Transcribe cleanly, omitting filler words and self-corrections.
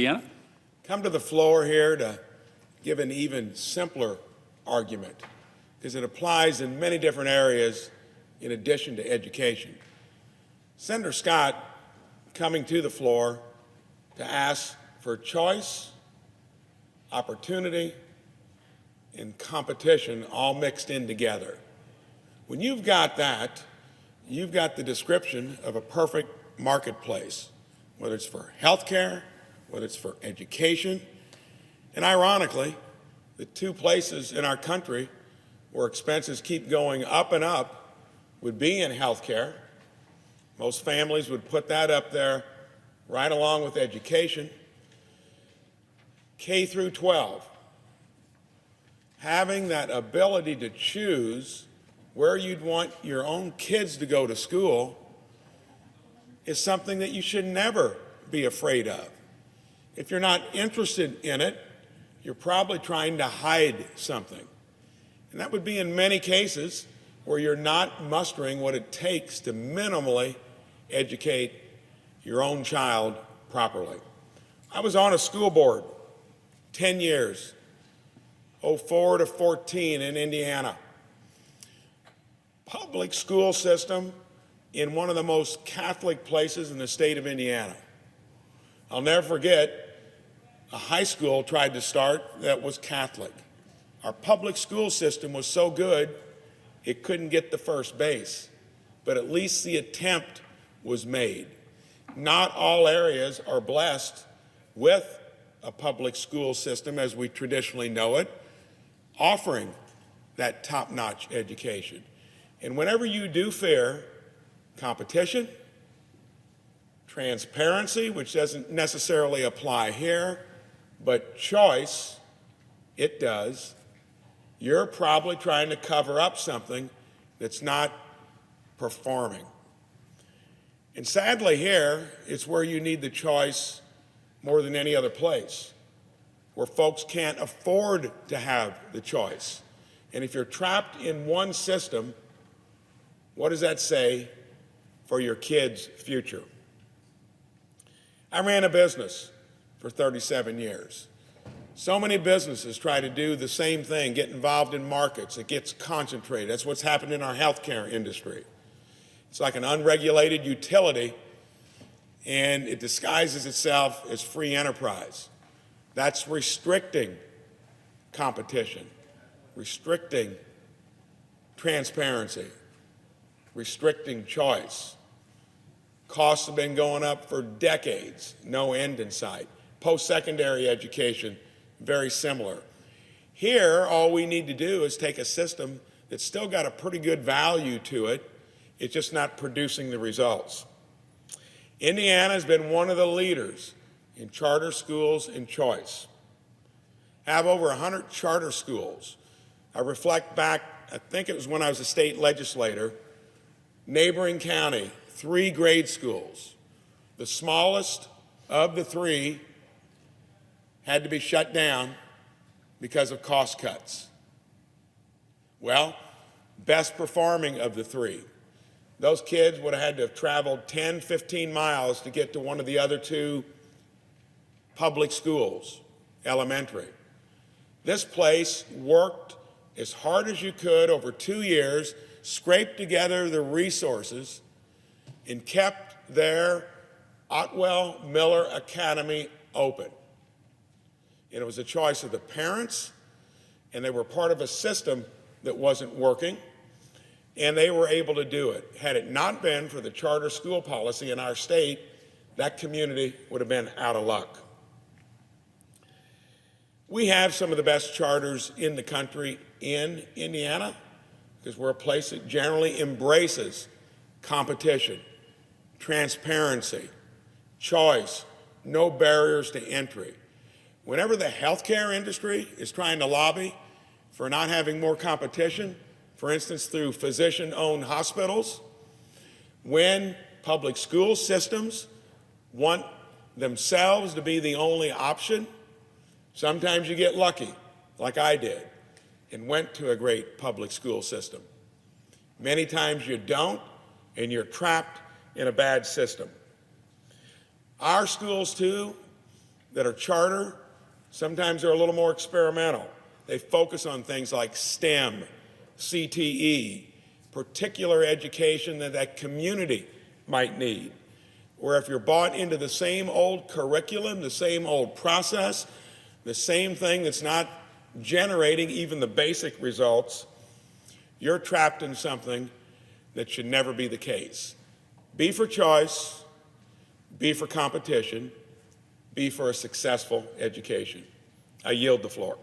Indiana. Come to the floor here to give an even simpler argument, because it applies in many different areas in addition to education. Senator Scott coming to the floor to ask for choice, opportunity, and competition all mixed in together. When you've got that, you've got the description of a perfect marketplace, whether it's for healthcare, whether it's for education. And ironically, the two places in our country where expenses keep going up and up would be in healthcare. Most families would put that up there right along with education. K through 12. Having that ability to choose where you'd want your own kids to go to school is something that you should never be afraid of. If you're not interested in it, you're probably trying to hide something. And that would be in many cases where you're not mustering what it takes to minimally educate your own child properly. I was on a school board 10 years, 04 to 14 in Indiana. Public school system in one of the most Catholic places in the state of Indiana. I'll never forget, a high school tried to start that was Catholic. Our public school system was so good, it couldn't get to first base, but at least the attempt was made. Not all areas are blessed with a public school system as we traditionally know it, offering that top-notch education. And whenever you do fear competition, transparency, which doesn't necessarily apply here, but choice, it does, you're probably trying to cover up something that's not performing. And sadly here, it's where you need the choice more than any other place, where folks can't afford to have the choice. And if you're trapped in one system, what does that say for your kids' future? I ran a business for 37 years. So many businesses try to do the same thing, get involved in markets. It gets concentrated. That's what's happened in our healthcare industry. It's like an unregulated utility, and it disguises itself as free enterprise. That's restricting competition, restricting transparency, restricting choice. Costs have been going up for decades, no end in sight. Post-secondary education, very similar. Here, all we need to do is take a system that's still got a pretty good value to it. It's just not producing the results. Indiana has been one of the leaders in charter schools and choice. Have over 100 charter schools. I reflect back, I think it was when I was a state legislator, neighboring county, 3 grade schools. The smallest of the 3 had to be shut down because of cost cuts. Well, best performing of the 3. Those kids would have had to have traveled 10, 15 miles to get to one of the other 2 public schools, elementary. This place worked as hard as you could over 2 years, scraped together the resources, and kept their Otwell Miller Academy open. And it was a choice of the parents, and they were part of a system that wasn't working, and they were able to do it. Had it not been for the charter school policy in our state, that community would have been out of luck. We have some of the best charters in the country in Indiana because we're a place that generally embraces competition, transparency, choice, no barriers to entry. Whenever the healthcare industry is trying to lobby for not having more competition, for instance, through physician-owned hospitals, when public school systems want themselves to be the only option, sometimes you get lucky, like I did, and went to a great public school system. Many times you don't, and you're trapped in a bad system. Our schools, too, that are charter, sometimes they're a little more experimental. They focus on things like STEM, CTE, particular education that that community might need. Or if you're bought into the same old curriculum, the same old process, the same thing that's not generating even the basic results, you're trapped in something that should never be the case. B for choice, B for competition, B for a successful education. I yield the floor.